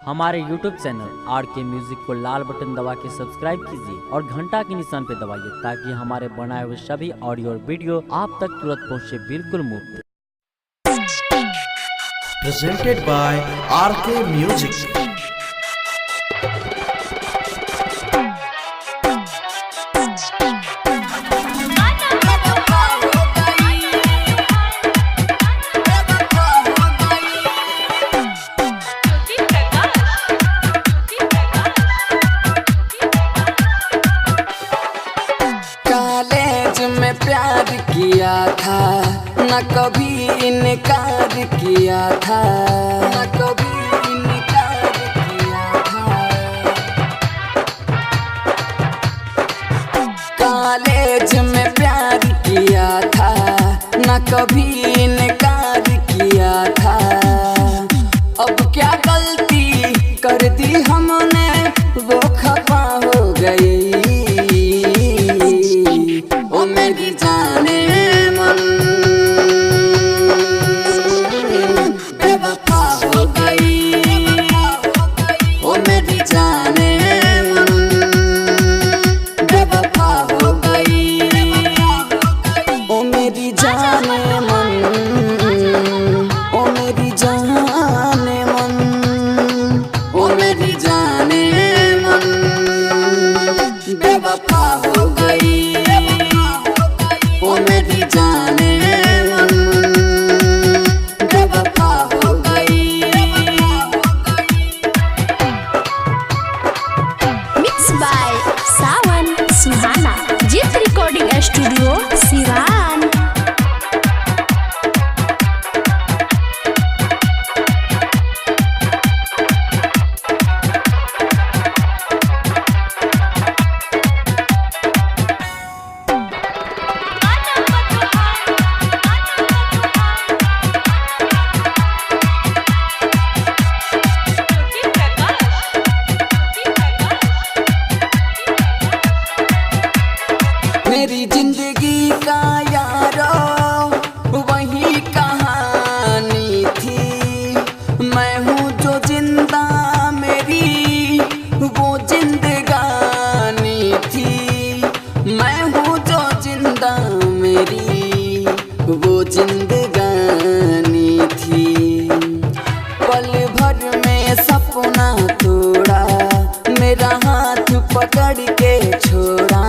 हमारे YouTube channel RK music को लाल button दबा के सब्सक्राइब कीजिए और घंटा के निशान पे दबाइए ताकि हमारे बनाए हुए सभी ऑडियो और वीडियो आप तक तुरंत पहुंचे बिल्कुल मुफ्त। Presented by RK Music. College में प्यार किया था न कभी इनकार किया था, न कभी इनकार किया था। कॉलेज में प्यार किया था न कभी इनकार किया था। अब क्या गलती कर दी हमने वो खफा हो गई। ओ मेरी जाने मन बेवफा हो गई। ओ मेरी जाने मन बेवफा हो गई। ओ मेरी जाने मन, ओ मेरी जाने मन, ओ मेरी जाने मन बेवफा हो गई। ओ मेरी जाने मन बेवफा हो गई। मिक्स बाय सावन सुहाना, जीत रिकॉर्डिंग स्टूडियो सिवान। मेरी जिंदगी का यारो वही कहानी थी। मैं हूँ जो जिंदा, मेरी वो जिंदगानी थी। मैं हूँ जो जिंदा, मेरी वो जिंदगानी थी। पल भर में सपना तोड़ा, मेरा हाथ पकड़ के छोड़ा।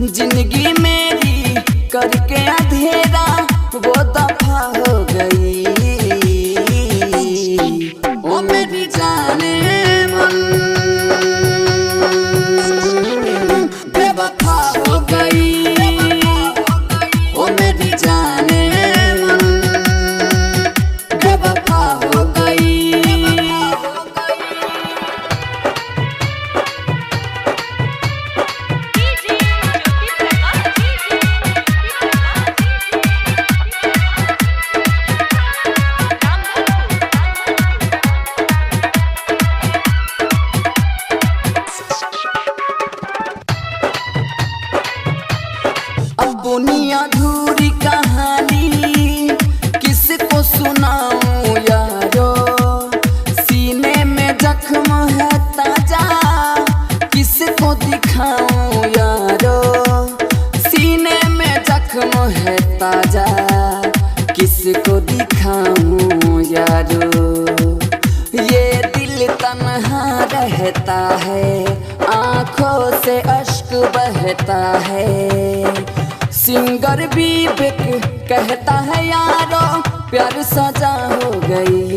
जिंदगी मेरी करके अंधेरा वो दफा हो गई। ओ मेरी जाने मन बेवफा हो गई। ओ मेरी जाने मन बेवफा हो गई। अपनी अधूरी कहानी किसको सुनाऊं यारो। सीने में जख्म है ताजा, किसको दिखाऊं यारो। सीने में जख्म है ताजा, किसको दिखाऊं यारो। ये दिल तन्हा रहता है, आँखों से अश्क बहता है। सिंगर भी बिक कहता है यारो, प्यार सजा हो गई।